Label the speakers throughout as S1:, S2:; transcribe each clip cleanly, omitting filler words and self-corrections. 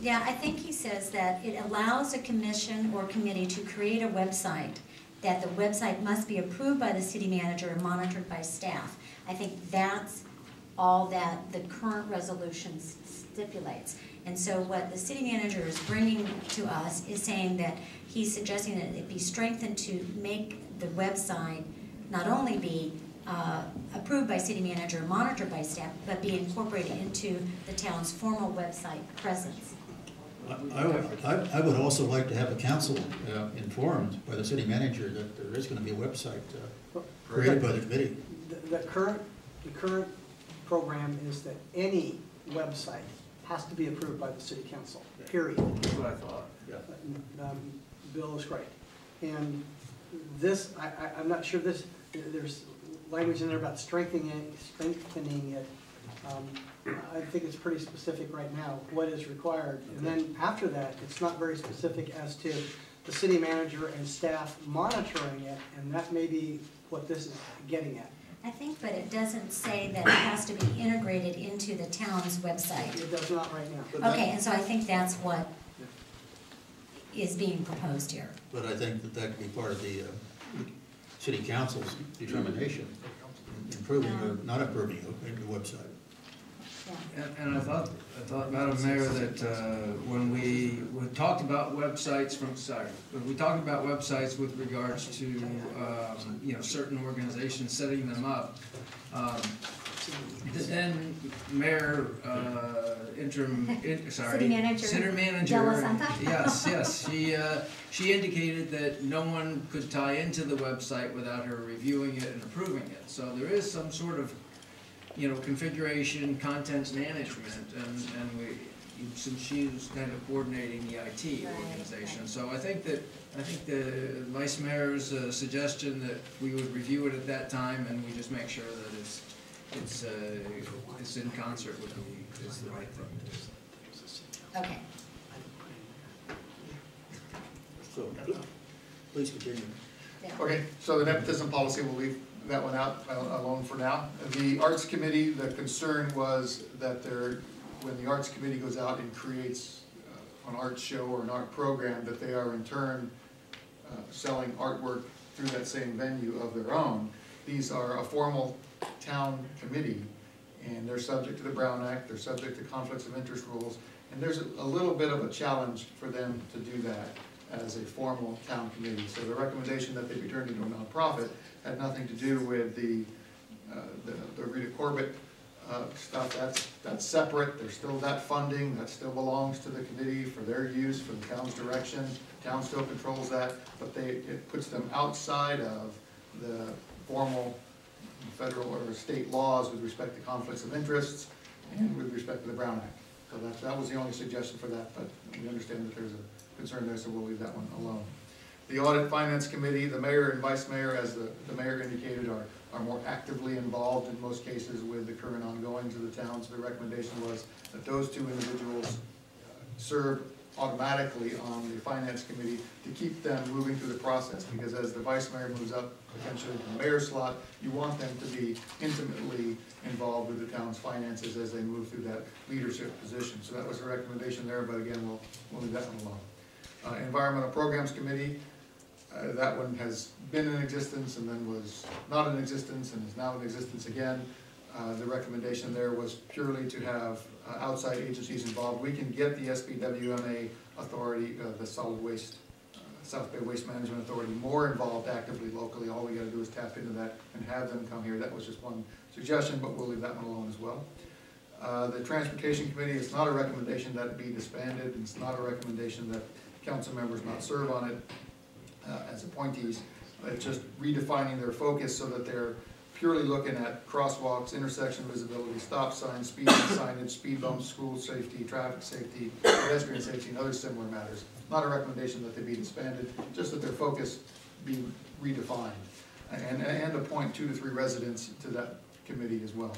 S1: Yeah, I think he says that it allows a commission or committee to create a website, that the website must be approved by the city manager and monitored by staff. I think that's all that the current resolution stipulates. And so what the city manager is bringing to us is saying that he's suggesting that it be strengthened to make the website not only be approved by city manager and monitored by staff, but be incorporated into the town's formal website presence.
S2: I would also like to have the council informed by the city manager that there is going to be a website created by the committee.
S3: The current program is that any website has to be approved by the city council, period.
S4: That's what I thought.
S3: Yeah. Bill is right. And this, I'm not sure there's language in there about strengthening it. I think it's pretty specific right now, what is required. Okay. And then after that, it's not very specific as to the city manager and staff monitoring it, and that may be what this is getting at.
S1: I think, but it doesn't say that it has to be integrated into the town's website.
S3: It does not right now.
S1: Okay, and so I think that's what is being proposed here.
S2: But I think that could be part of the city council's determination, improving or not approving the website.
S1: Yeah.
S4: And I thought, Madam Mayor, that when we talked about websites when we talked about websites with regards to you know, certain organizations setting them up, then Mayor
S1: City Manager,
S4: yes, she indicated that no one could tie into the website without her reviewing it and approving it. So there is some sort of, you know, configuration, content management, and since she's kind of coordinating the IT organization. So I think the Vice Mayor's suggestion that we would review it at that time, and we just make sure that it's in concert with the right thing.
S1: Okay.
S2: So, please continue.
S1: Yeah.
S5: Okay, so the nepotism policy, we'll leave that one out alone for now. The Arts Committee, the concern was that when the Arts Committee goes out and creates an art show or an art program, that they are in turn selling artwork through that same venue of their own. These are a formal town committee, and they're subject to the Brown Act, they're subject to conflicts of interest rules, and there's a little bit of a challenge for them to do that as a formal town committee. So the recommendation that they be turned into a nonprofit had nothing to do with the Rita Corbett stuff. That's separate. There's still that funding that still belongs to the committee for their use, for the town's direction. The town still controls that, but it puts them outside of the formal federal or state laws with respect to conflicts of interests and with respect to the Brown Act. So that was the only suggestion for that, but we understand that there's a concern there, so we'll leave that one alone. The Audit Finance Committee, the mayor and vice mayor, as the mayor indicated, are more actively involved in most cases with the current ongoings of the town. So the recommendation was that those two individuals serve automatically on the Finance Committee to keep them moving through the process, because as the vice mayor moves up potentially to the mayor's slot, you want them to be intimately involved with the town's finances as they move through that leadership position. So that was a recommendation there, but again, we'll leave that one alone. Environmental Programs Committee, that one has been in existence and then was not in existence and is now in existence again. The recommendation there was purely to have outside agencies involved. We can get the SBWMA authority, the Solid Waste, South Bay Waste Management Authority, more involved actively locally. All we got to do is tap into that and have them come here. That was just one suggestion, but we'll leave that one alone as well. The Transportation Committee, it's not a recommendation that it be disbanded. It's not a recommendation that council members not serve on it as appointees. It's just redefining their focus so that they're purely looking at crosswalks, intersection visibility, stop signs, speed signage, speed bumps, school safety, traffic safety, pedestrian safety, and other similar matters. Not a recommendation that they be disbanded, just that their focus be redefined. And appoint 2 to 3 residents to that committee as well.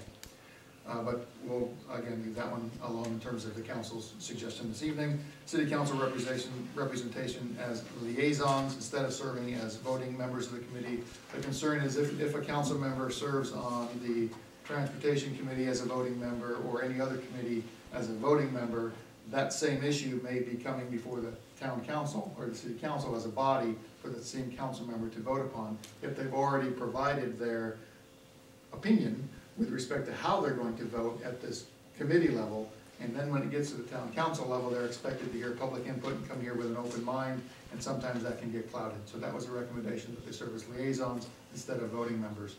S5: But we'll, again, leave that one alone in terms of the council's suggestion this evening. City council representation as liaisons instead of serving as voting members of the committee. The concern is if a council member serves on the Transportation Committee as a voting member or any other committee as a voting member, that same issue may be coming before the town council or the city council as a body for the same council member to vote upon, if they've already provided their opinion with respect to how they're going to vote at this committee level. And then when it gets to the town council level, they're expected to hear public input and come here with an open mind, and sometimes that can get clouded. So that was a recommendation that they serve as liaisons instead of voting members.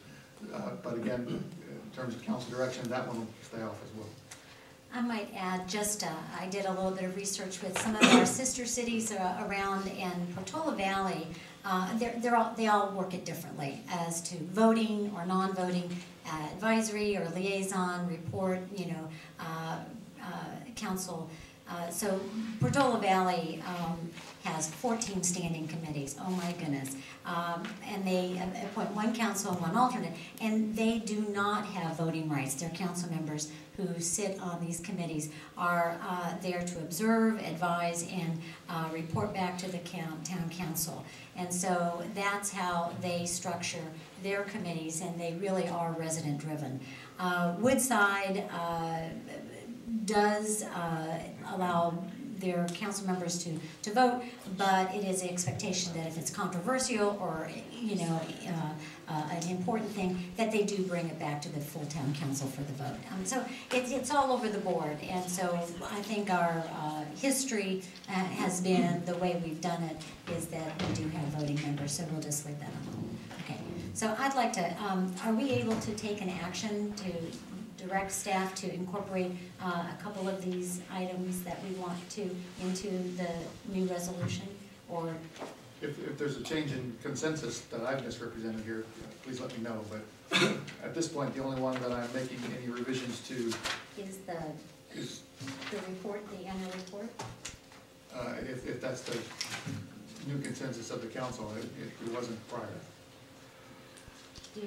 S5: But again, in terms of council direction, that one will stay off as well.
S1: I might add, I did a little bit of research with some of our sister cities around in Portola Valley. They all work it differently as to voting or non-voting, advisory or liaison, report, council. So Portola Valley has 14 standing committees. Oh my goodness. And they appoint one council and one alternate, and they do not have voting rights. Their council members who sit on these committees are there to observe, advise, and report back to the town council. And so that's how they structure their committees, and they really are resident driven. Woodside does allow their council members to vote, but it is the expectation that if it's controversial or an important thing, that they do bring it back to the full town council for the vote. So it's all over the board, and so I think our history has been, the way we've done it is that we do have voting members, so we'll just leave that alone. Okay, so I'd like to, are we able to take an action to direct staff to incorporate a couple of these items that we want to into the new resolution, or?
S5: If there's a change in consensus that I've misrepresented here, please let me know, but at this point, the only one that I'm making any revisions to
S1: is the report, the annual report?
S5: If that's the new consensus of the council, it wasn't prior.
S1: What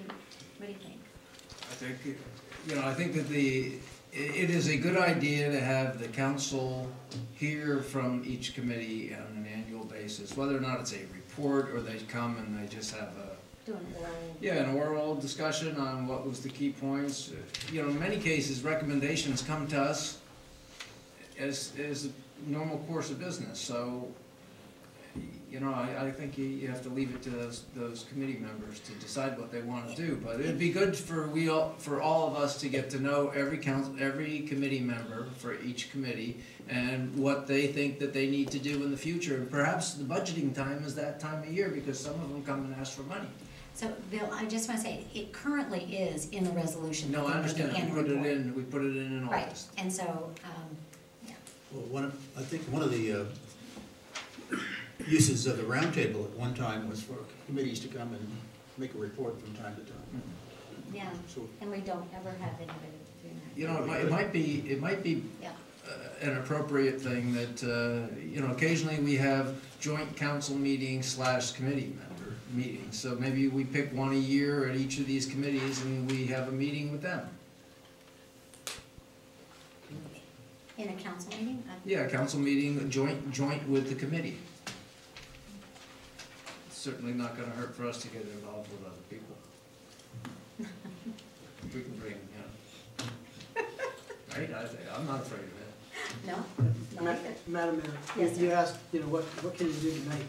S1: do you think?
S4: I think that it is a good idea to have the council hear from each committee on an annual basis, whether or not it's a report or they come and they just have an oral discussion on what was the key points. In many cases, recommendations come to us as a normal course of business. So, I think you have to leave it to those committee members to decide what they want to do. But it'd be good for all of us to get to know every committee member for each committee and what they think that they need to do in the future. And perhaps the budgeting time is that time of year, because some of them come and ask for money.
S1: So, Bill, I just want to say, it currently is in the resolution.
S4: No, I understand. We put it in August.
S1: Right, and so, yeah.
S2: Well, I think one of the uses of the roundtable at one time was for committees to come and make a report from time to time.
S1: Yeah,
S2: So,
S1: and we don't ever have anybody doing that.
S4: It might be
S1: Yeah.
S4: an appropriate thing that, occasionally we have joint council meetings / committee member meetings. So maybe we pick one a year at each of these committees and we have a meeting with them.
S1: In a council meeting?
S4: Yeah, a council meeting, joint with the committee. It's certainly not gonna hurt for us to get involved with other people. We can bring, right? I'm not afraid of that.
S1: No? Not either.
S3: Madam Mayor,
S1: Yes,
S3: you
S1: sir.
S3: asked, what can you do tonight?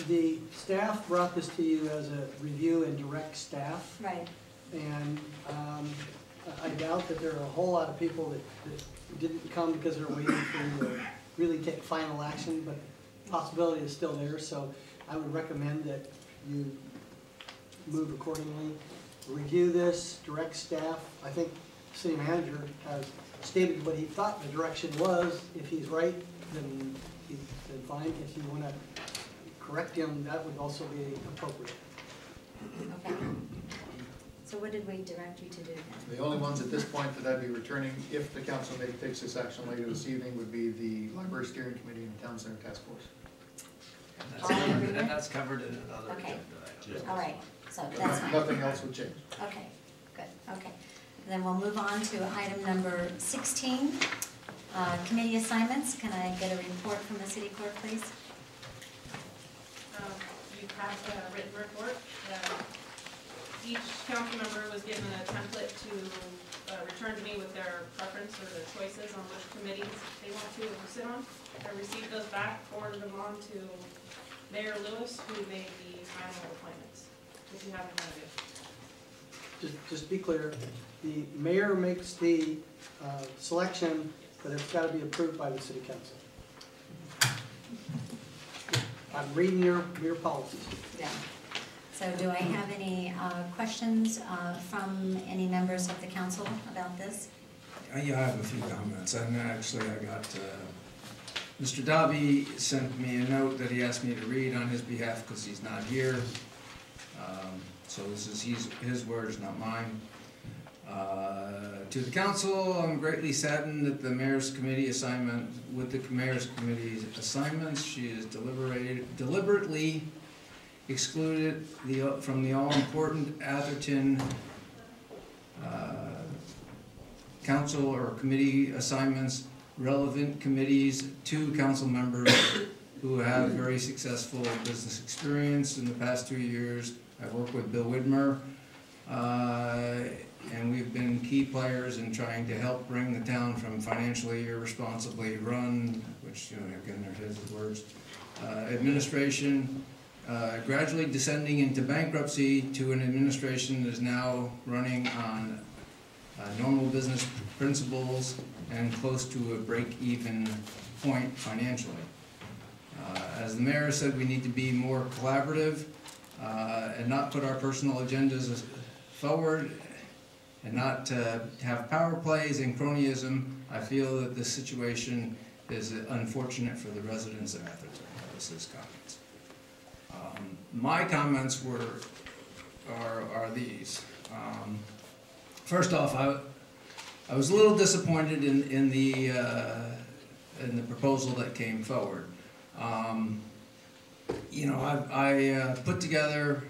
S3: The staff brought this to you as a review and direct staff,
S1: Right.
S3: and I doubt that there are a whole lot of people that didn't come because they're waiting for you to really take final action, but the possibility is still there, so I would recommend that you move accordingly. Review this, direct staff. I think the city manager has stated what he thought the direction was. If he's right, then fine. If you want to correct him, that would also be appropriate.
S1: Okay. So what did we direct you to do then?
S5: The only ones at this point that I'd be returning, if the council takes this action later this evening, would be the Library Steering Committee and Town Center Task Force.
S4: And that's covered in another
S1: Okay.
S4: agenda item.
S1: All right, so that's fine.
S5: Nothing else would change.
S1: Okay, good, okay. Then we'll move on to item number 16, committee assignments. Can I get a report from the city clerk, please?
S6: You have a written report. Each council member was given a template to returned to me with their preference or their choices on which committees they want to sit on. I received those back, forwarded them on to Mayor Lewis, who made the final appointments, if you have in front of you.
S3: Just be clear, the mayor makes the selection, but it's got to be approved by the city council. I'm reading your policies.
S1: Yeah. So do I have any questions from any members of the council about this?
S4: Yeah, I have a few comments, and actually I got, Mr. Dobby sent me a note that he asked me to read on his behalf because he's not here. So this is his words, not mine. To the council, I'm greatly saddened that the mayor's committee assignment, with the mayor's committee's assignments, she is deliberately excluded from the all-important ATHERTON council or committee assignments, relevant committees to council members who have very successful business experience in the past 2 years. I've worked with Bill Widmer, and we've been key players in trying to help bring the town from financially irresponsibly run, which, you know, again, they're his words, administration, gradually descending into bankruptcy to an administration that is now running on normal business principles and close to a break-even point financially. As the mayor said, we need to be more collaborative and not put our personal agendas forward and not have power plays and cronyism. I feel that this situation is unfortunate for the residents of Atherton. That was his comments. My comments are these. First off, I was a little disappointed in the proposal that came forward. You know, I put together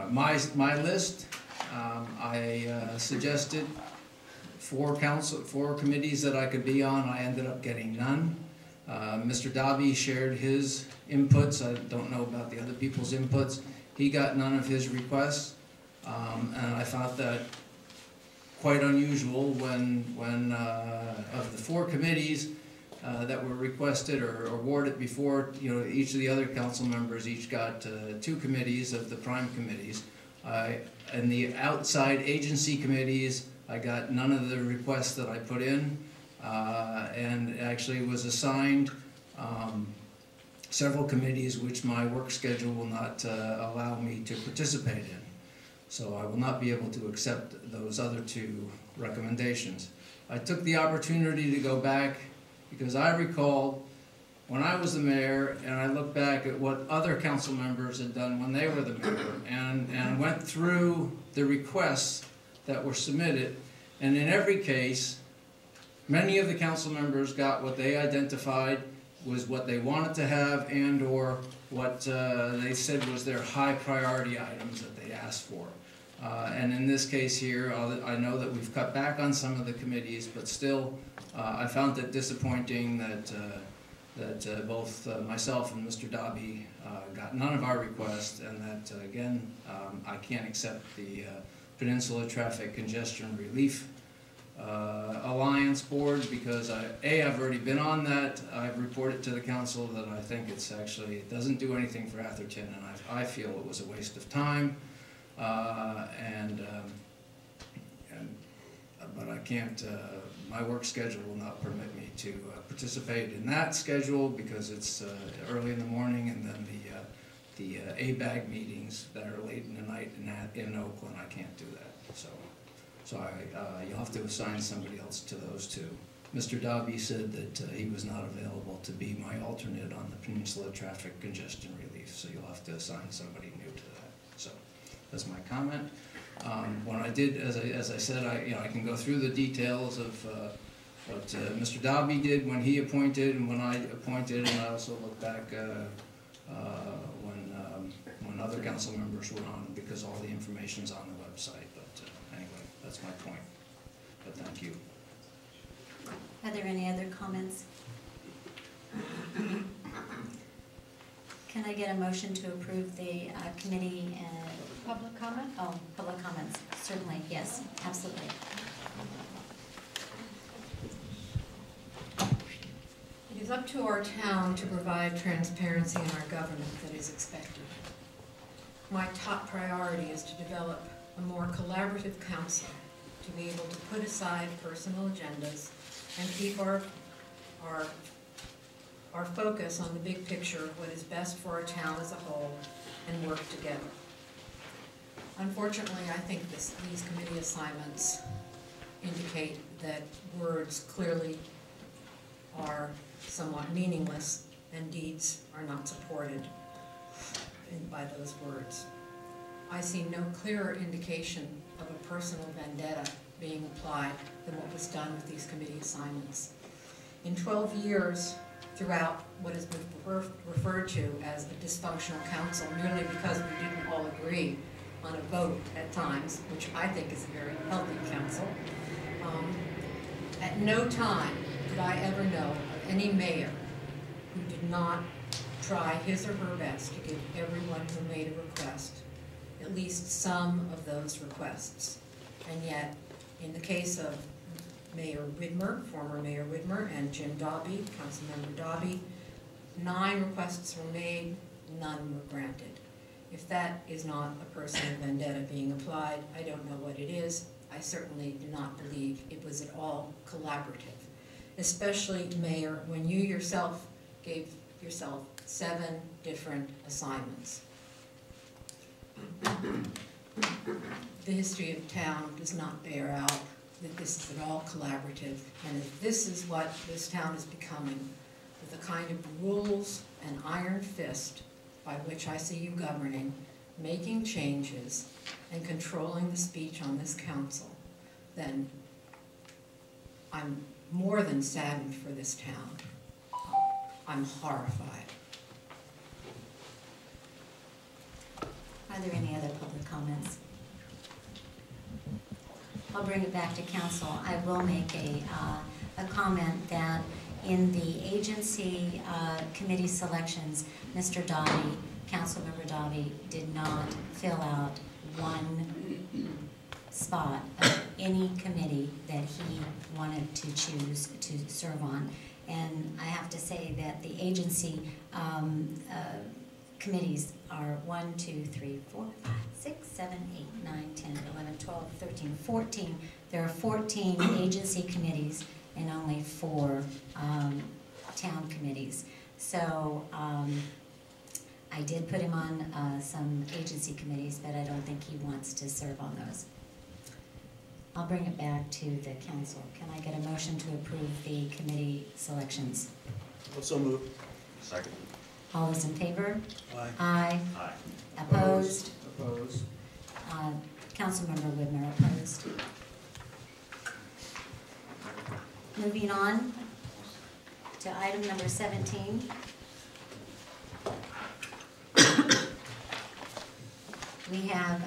S4: my list. I suggested four committees that I could be on. I ended up getting none. Mr. Dobby shared his inputs. I don't know about the other people's inputs. He got none of his requests, and I thought that quite unusual when of the four committees that were requested or awarded before, you know, each of the other council members each got 2 committees of the prime committees. In the outside agency committees, I got none of the requests that I put in, and actually was assigned several committees which my work schedule will not allow me to participate in. So I will not be able to accept those other 2 recommendations. I took the opportunity to go back because I recall when I was the mayor and I looked back at what other council members had done when they were the mayor and went through the requests that were submitted, and in every case, many of the council members got what they identified was what they wanted to have and or what they said was their high priority items that they asked for. And in this case here, I know that we've cut back on some of the committees, but still, I found it disappointing that both myself and Mr. Dobby got none of our requests, and that, again, I can't accept the Peninsula Traffic Congestion Relief Alliance Board because I've already been on that. I've reported to the council that I think it doesn't do anything for Atherton, and I feel it was a waste of time. But I can't, my work schedule will not permit me to participate in that schedule because it's early in the morning, and then the ABAG meetings that are late in the night in Oakland, I can't do that. So you'll have to assign somebody else to those 2. Mr. Dobby said that he was not available to be my alternate on the Peninsula Traffic Congestion Relief, so you'll have to assign somebody new to that. So that's my comment. When I did, as I said, I can go through the details of what Mr. Dobby did when he appointed and when I appointed, and I also look back when other council members were on, because all the information's on the website. But anyway, that's my point. But thank you.
S1: Are there any other comments? Can I get a motion to approve the committee?
S7: Public comment?
S1: Oh, public comments, certainly, yes, absolutely.
S7: up to our town to provide transparency in our government that is expected. My top priority is to develop a more collaborative council to be able to put aside personal agendas and keep our focus on the big picture of what is best for our town as a whole and work together. Unfortunately, I think these committee assignments indicate that words clearly are somewhat meaningless and deeds are not supported by those words. I see no clearer indication of a personal vendetta being applied than what was done with these committee assignments. In 12 years, throughout what has been referred to as a dysfunctional council, merely because we didn't all agree on a vote at times, which I think is a very healthy council, at no time did I ever know of any mayor who did not try his or her best to give everyone who made a request at least some of those requests. And yet, in the case of Mayor Widmer, former Mayor Widmer, and Jim Dobby, Councilmember Dobby, 9 requests were made, none were granted. If that is not a personal vendetta being applied, I don't know what it is. I certainly do not believe it was at all collaborative, especially, Mayor, when you yourself gave yourself 7 different assignments. The history of town does not bear out that this is at all collaborative, and if this is what this town is becoming, with the kind of rules and iron fist by which I see you governing, making changes, and controlling the speech on this council, then I'm more than saddened for this town. I'm horrified.
S1: Are there any other public comments? I'll bring it back to council. I will make a comment that in the agency committee selections, Mr. Dobby, Councilmember Dobby, did not fill out one spot of any committee that he wanted to choose to serve on. And I have to say that the agency committees are 1, 2, 3, 4, 5, 6, 7, 8, 9, 10, 11, 12, 13, 14. There are 14 agency committees and only 4 town committees. So I did put him on some agency committees, but I don't think he wants to serve on those. I'll bring it back to the council. Can I get a motion to approve the committee selections?
S2: So moved.
S8: Second.
S1: All those in favor?
S2: Aye.
S1: Aye.
S8: Aye.
S1: Opposed?
S4: Opposed.
S1: Councilmember Widmer opposed. Moving on to item number 17. We have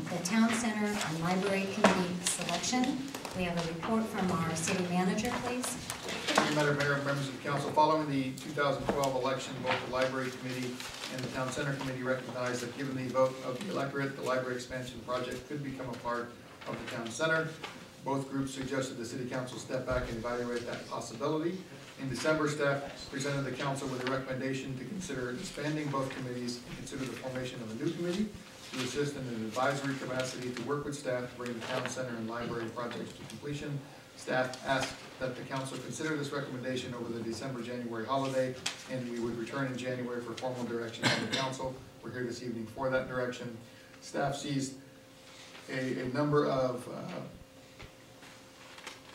S1: the Town Center and Library Committee selection. We have a report from our city manager, please.
S5: Thank you, Madam Mayor and members of the council. Following the 2012 election, both the Library Committee and the Town Center Committee recognized that given the vote of the electorate, the library expansion project could become a part of the Town Center. Both groups suggested the City Council step back and evaluate that possibility. In December, staff presented the council with a recommendation to consider disbanding both committees and consider the formation of a new committee to assist in an advisory capacity to work with staff to bring the Town Center and library projects to completion. Staff asked that the council consider this recommendation over the December-January holiday, and we would return in January for formal direction from the council. We're here this evening for that direction. Staff sees a number of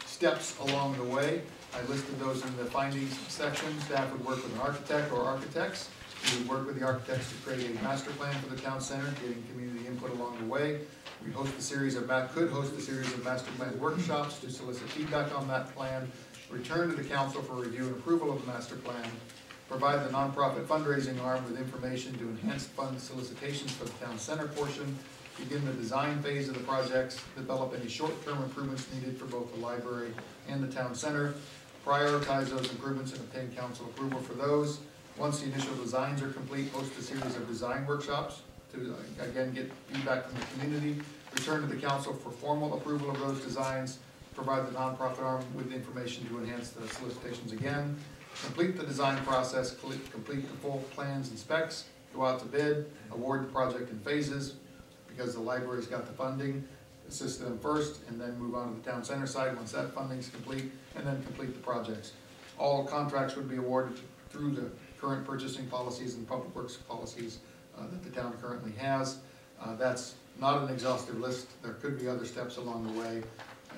S5: steps along the way. I listed those in the findings section. Staff would work with an architect or architects. We would work with the architects to create a master plan for the town center, getting community input along the way. We could host a series of master plan workshops to solicit feedback on that plan, return to the council for review and approval of the master plan, provide the nonprofit fundraising arm with information to enhance fund solicitations for the town center portion, begin the design phase of the projects, develop any short-term improvements needed for both the library and the town center, prioritize those improvements and obtain council approval for those. Once the initial designs are complete, host a series of design workshops to, again, get feedback from the community, return to the council for formal approval of those designs, provide the nonprofit arm with information to enhance the solicitations again, complete the design process, complete the full plans and specs, go out to bid, award the project in phases, because the library's got the funding, assist them first, and then move on to the town center side once that funding's complete, and then complete the projects. All contracts would be awarded through the current purchasing policies and public works policies that the town currently has. That's not an exhaustive list. There could be other steps along the way,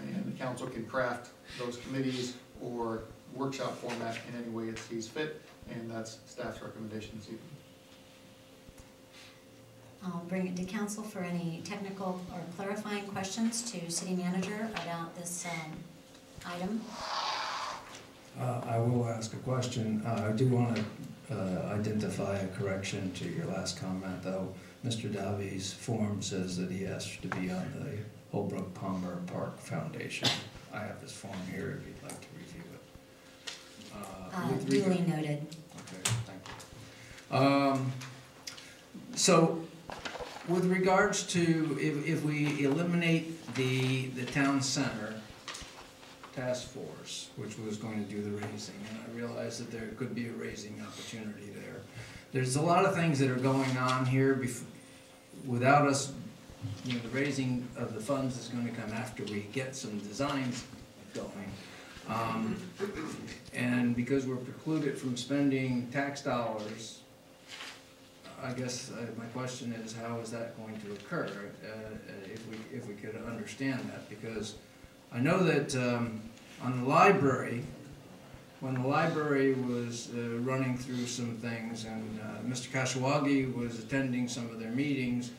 S5: and the council can craft those committees or workshop format in any way it sees fit, and that's staff's recommendation this evening.
S1: I'll bring it to council for any technical or clarifying questions to city manager about this item.
S8: I will ask a question. I do want to identify a correction to your last comment, though. Mr. Davies' form says that he has to be on the Holbrook Palmer Park Foundation. I have his form here if you'd like to review it.
S1: Duly noted.
S8: Okay, thank you. So, with regards to if we eliminate the town center task force, which was going to do the raising, and I realize that there could be a raising opportunity there. There's a lot of things that are going on here without us, you know, the raising of the funds is going to come after we get some designs going. And because we're precluded from spending tax dollars, I guess my question is, how is that going to occur if we could understand that? Because I know that on the library, when the library was running through some things and Mr. Kashawagi was attending some of their meetings,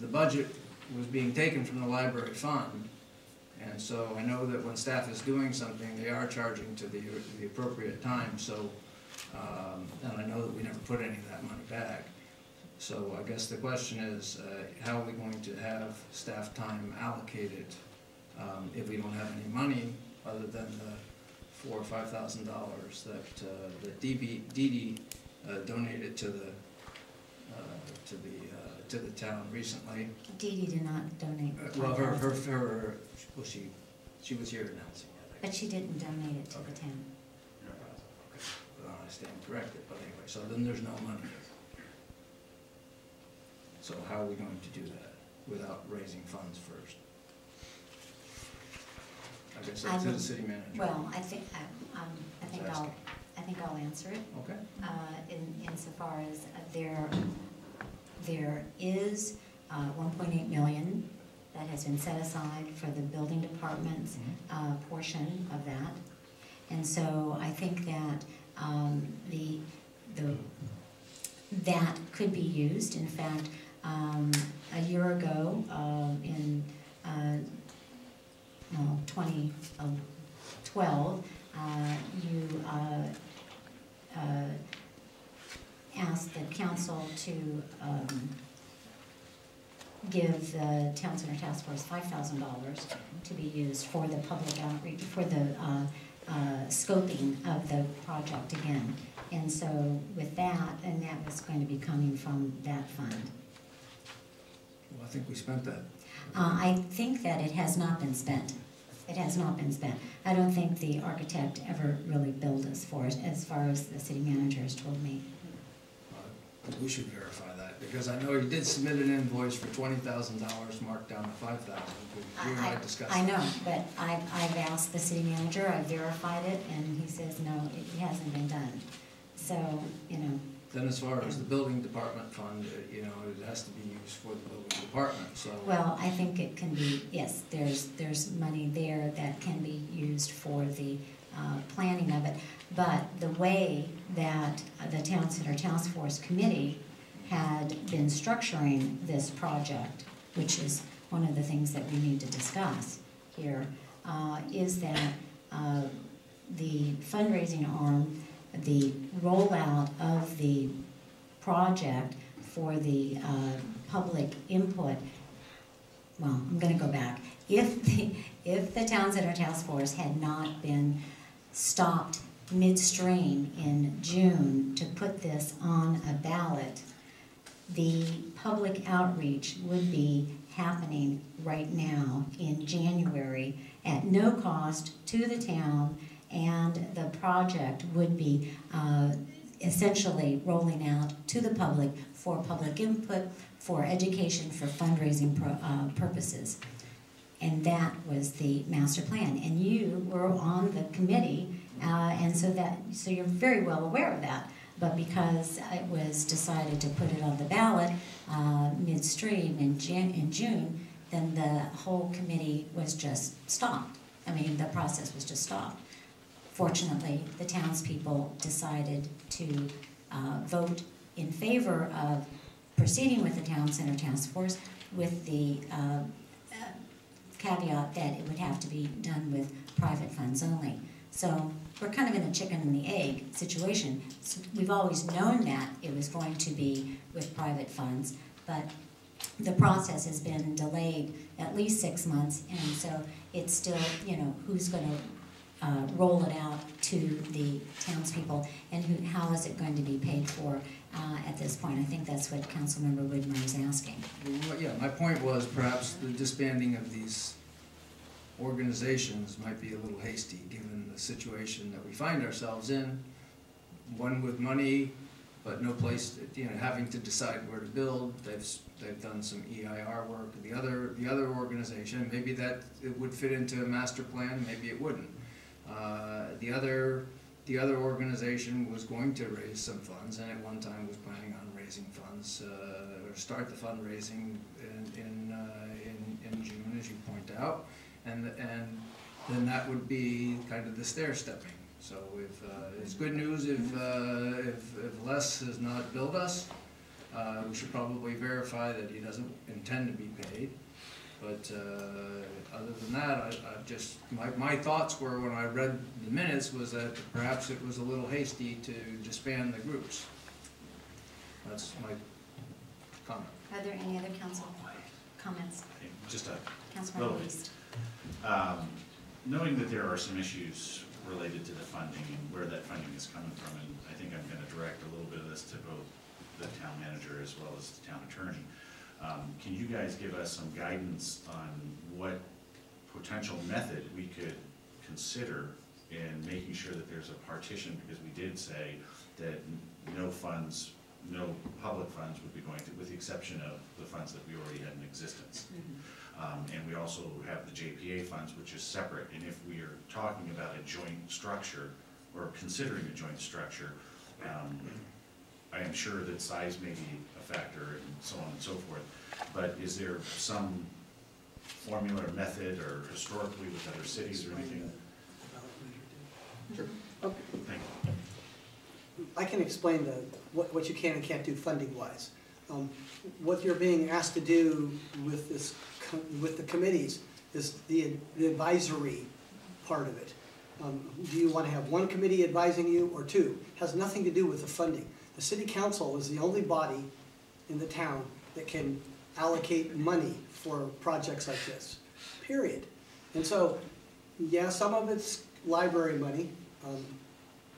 S8: the budget was being taken from the library fund. And so I know that when staff is doing something, they are charging to the appropriate time. So, and I know that we never put any of that money back. So I guess the question is, how are we going to have staff time allocated if we don't have any money other than the $4,000 or $5,000 that Dee Dee donated to the town recently?
S1: Dee Dee did not donate.
S8: Well, she was here announcing it.
S1: But she didn't donate it to the town.
S8: Okay, well, I stand corrected, but anyway, so then there's no money. So how are we going to do that without raising funds first? I guess that's to the city manager.
S1: Well, I think I'll answer it.
S8: Okay.
S1: Insofar as there is 1.8 million that has been set aside for the building department's portion of that, and so I think that that could be used. In fact, a year ago, in 2012, you asked the council to give the Town Center Task Force $5,000 to be used for the public outreach, for the scoping of the project again. And so with that, and that was going to be coming from that fund.
S8: Well, I think we spent that.
S1: I think that it has not been spent. It has not been spent. I don't think the architect ever really billed us for it, as far as the city manager has told me.
S8: We should verify that, because I know you did submit an invoice for $20,000 marked down to $5,000. We might discuss
S1: I know, but I've asked the city manager, I verified it, and he says, no, it hasn't been done. So, you know.
S8: Then as far as the building department fund, you know, it has to be used for the building department, so.
S1: Well, I think it can be, yes, there's money there that can be used for the planning of it. But the way that the Town Center Task Force Committee had been structuring this project, which is one of the things that we need to discuss here, is that the fundraising arm, the rollout of the project for the public input, well, I'm going to go back. If the Town Center Task Force had not been stopped midstream in June to put this on a ballot, the public outreach would be happening right now in January at no cost to the town and the project would be essentially rolling out to the public for public input, for education, for fundraising purposes. And that was the master plan. And you were on the committee, and so you're very well aware of that. But because it was decided to put it on the ballot midstream in June, then the whole committee was just stopped. I mean, the process was just stopped. Fortunately, the townspeople decided to vote in favor of proceeding with the Town Center Task Force with the caveat that it would have to be done with private funds only. So we're kind of in a chicken and the egg situation. So we've always known that it was going to be with private funds, but the process has been delayed at least 6 months, and so it's still, you know, who's going to roll it out to the townspeople, and how is it going to be paid for at this point? I think that's what Councilmember Widmer is asking.
S8: Well, yeah, my point was perhaps the disbanding of these organizations might be a little hasty given the situation that we find ourselves in. One with money, but no place, you know, having to decide where to build. They've done some EIR work. The other organization, maybe that it would fit into a master plan, maybe it wouldn't. The other organization was going to raise some funds, and at one time was planning on raising funds or start the fundraising in June, as you point out, and then that would be kind of the stair stepping. So if it's good news if Les has not billed us, we should probably verify that he doesn't intend to be paid. But other than that, I just, my thoughts were when I read the minutes was that perhaps it was a little hasty to disband the groups. That's my comment.
S1: Are there any other council comments?
S9: Just a
S1: Councilmember East.
S9: Knowing that there are some issues related to the funding and where that funding is coming from, and I think I'm going to direct a little bit of this to both the town manager as well as the town attorney. Can you guys give us some guidance on what potential method we could consider in making sure that there's a partition, because we did say that no funds, no public funds would be going to, with the exception of the funds that we already had in existence. And we also have the JPA funds, which is separate, and if we are talking about a joint structure or considering a joint structure, I am sure that size may be a factor and so on and so forth, but is there some formula or method or historically with other cities or anything?
S3: Sure. Okay.
S9: Thank you.
S3: I can explain what you can and can't do funding-wise. What you're being asked to do with this, with the committees is the advisory part of it. Do you want to have one committee advising you or two? Has nothing to do with the funding. The city council is the only body in the town that can allocate money for projects like this, period. And so, yeah, some of it's library money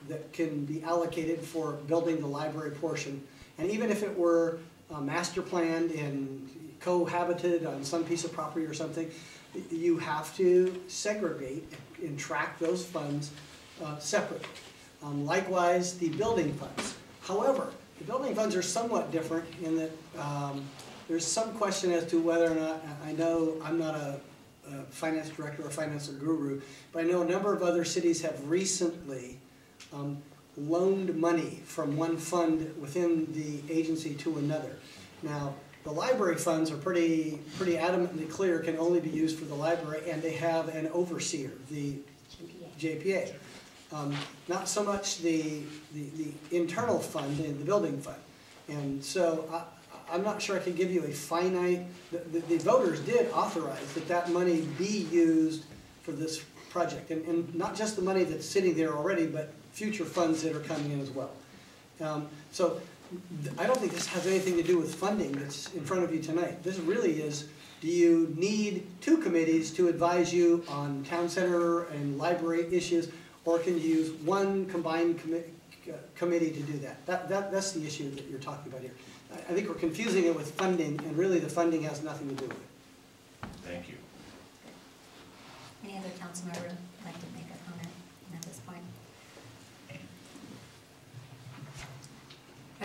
S3: that can be allocated for building the library portion. And even if it were master planned and cohabited on some piece of property or something, you have to segregate and track those funds separately. Likewise, the building funds. However, the building funds are somewhat different in that there's some question as to whether or not, I know I'm not a finance director or financial guru, but I know a number of other cities have recently loaned money from one fund within the agency to another. Now, the library funds are pretty adamantly clear, can only be used for the library, and they have an overseer, the JPA. Not so much the internal fund, the building fund. And so I'm not sure I can give you a finite, the voters did authorize that money be used for this project. And not just the money that's sitting there already, but future funds that are coming in as well. So I don't think this has anything to do with funding that's in front of you tonight. This really is, do you need two committees to advise you on town center and library issues, or can you use one combined committee to do that? That's the issue that you're talking about here. I think we're confusing it with funding, and really the funding has nothing to do with it.
S9: Thank you.
S1: Any other council member would like to make a comment at this point?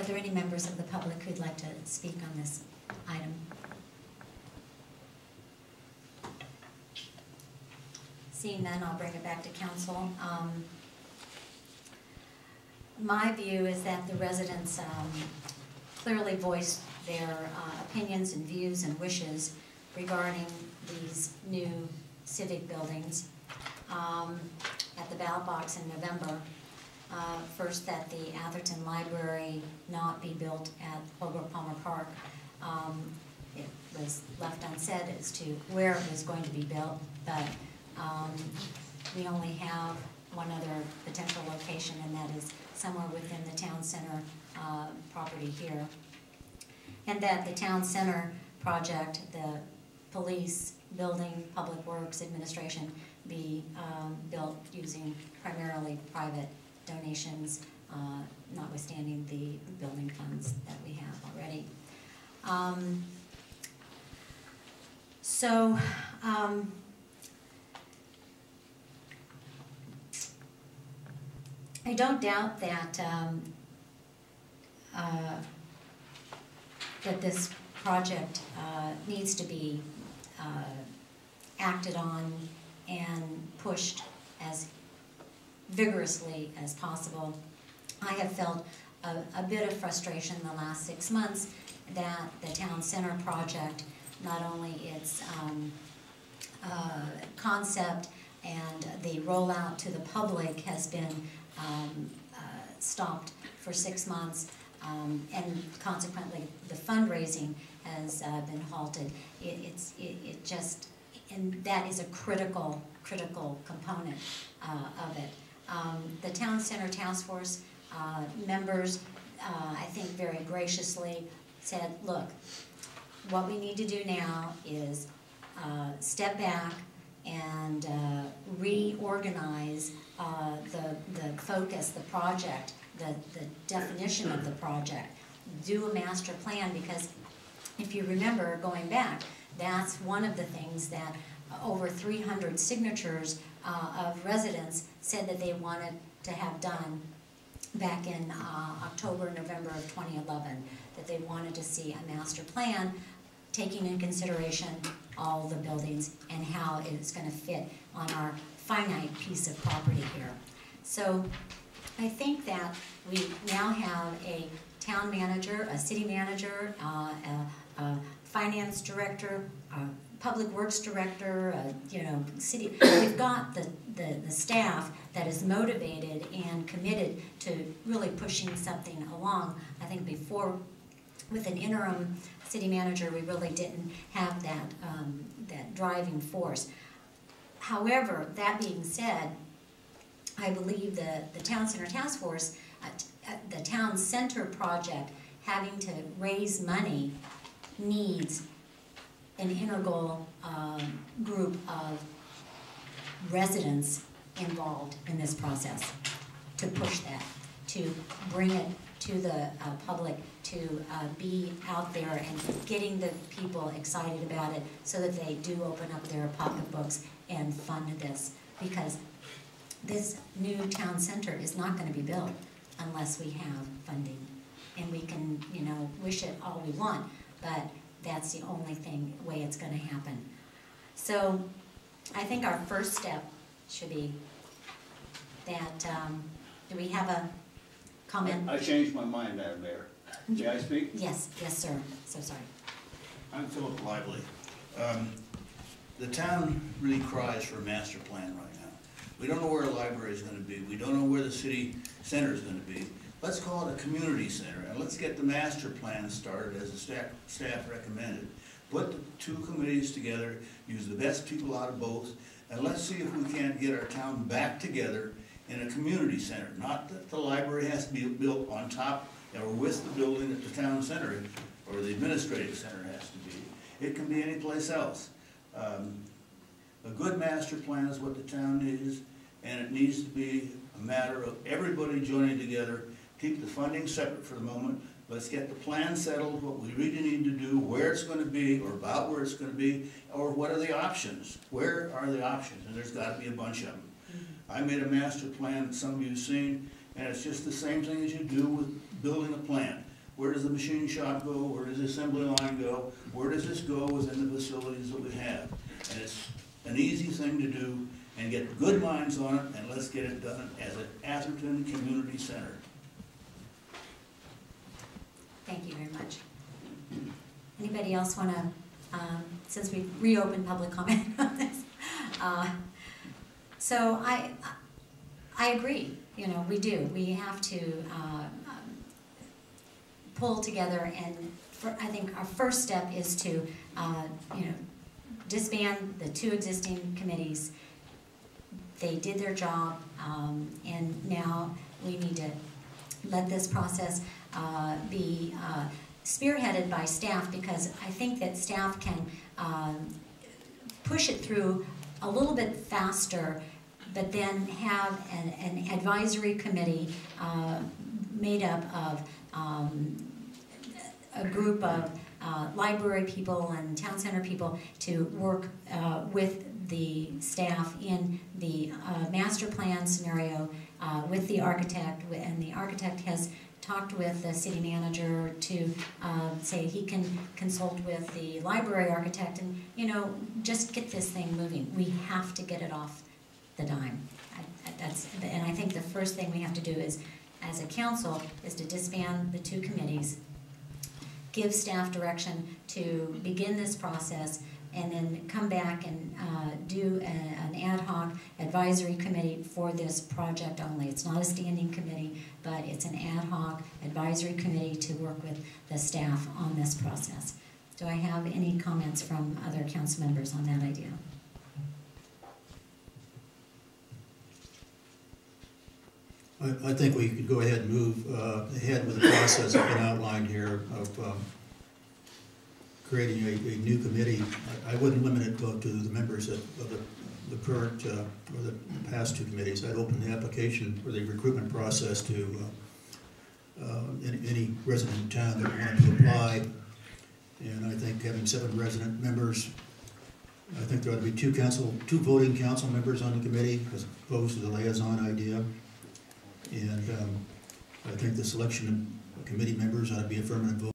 S1: Are there any members of the public who'd like to speak on this item? Seeing none, I'll bring it back to council. My view is that the residents clearly voiced their opinions and views and wishes regarding these new civic buildings at the ballot box in November. First, that the Atherton Library not be built at Holbrook Palmer Park. It was left unsaid as to where it was going to be built, but we only have one other potential location, and that is somewhere within the town center property here. And that the town center project, the police, building, public works, administration, be built using primarily private donations, notwithstanding the building funds that we have already. I don't doubt that that this project needs to be acted on and pushed as vigorously as possible. I have felt a bit of frustration in the last 6 months that the town center project, not only its concept and the rollout to the public has been stopped for 6 months, and consequently the fundraising has been halted. It just, and that is a critical component of it. The Town Center Task Force members, I think very graciously said, look, what we need to do now is step back and reorganize the focus, the project, the definition of the project, do a master plan, because if you remember going back, that's one of the things that over 300 signatures of residents said that they wanted to have done back in October, November of 2011, that they wanted to see a master plan taking in consideration all the buildings and how it's going to fit on our finite piece of property here. So I think that we now have a town manager, a city manager, a finance director, a public works director, city. We've got the staff that is motivated and committed to really pushing something along. I think before, with an interim city manager, we really didn't have that driving force. However, that being said, I believe the Town Center Task Force, the Town Center project, having to raise money, needs an integral group of residents involved in this process to push that, to bring it to the public, to be out there and getting the people excited about it so that they do open up their pocketbooks and fund this, because this new town center is not going to be built unless we have funding. And we can, wish it all we want, but that's the only way it's going to happen. So I think our first step should be that, do we have a comment?
S10: I changed my mind, Madam Mayor. May I speak?
S1: Yes, sir. So sorry.
S11: I'm Philip Lively. The town really cries for a master plan right now. We don't know where a library is going to be. We don't know where the city center is going to be. Let's call it a community center, and let's get the master plan started as the staff recommended. Put the two committees together, use the best people out of both, and let's see if we can't get our town back together in a community center. Not that the library has to be built on top or with the building at the town center, or the administrative center has to be. It can be any place else. A good master plan is what the town needs, and it needs to be a matter of everybody joining together. Keep the funding separate for the moment. Let's get the plan settled, what we really need to do, where it's going to be, or about where it's going to be, or what are the options. Where are the options? And there's got to be a bunch of them. I made a master plan that some of you have seen, and it's just the same thing as you do with building a plan. does the machine shop go? Where does the assembly line go? Where does this go within the facilities that we have? And it's an easy thing to do, and get good minds on it, and let's get it done as an Atherton Community Center.
S1: Thank you very much. Anybody else want to, since we've reopened public comment on this? So I agree, you know, we do. We have to pull together, and I think our first step is to, you know, disband the 2 existing committees. They did their job, and now we need to let this process be spearheaded by staff, because I think that staff can push it through a little bit faster, but then have an advisory committee made up of a group of library people and town center people to work with the staff in the master plan scenario with the architect, and the architect has talked with the city manager to say he can consult with the library architect and, you know, just get this thing moving. We have to get it off the dime. And I think the first thing we have to do is, as a council, is to disband the 2 committees, give staff direction to begin this process, and then come back and do an ad hoc advisory committee for this project only. It's not a standing committee, but it's an ad hoc advisory committee to work with the staff on this process. Do I have any comments from other council members on that idea?
S2: I think we could go ahead and move ahead with the process that's been outlined here of creating a new committee. I wouldn't limit it to the members of the current or the past 2 committees. I'd open the application for the recruitment process to any resident in town that wanted to apply. And I think having 7 resident members, I think there ought to be 2 voting council members on the committee as opposed to the liaison idea. And I think the selection of committee members ought to be affirmative vote.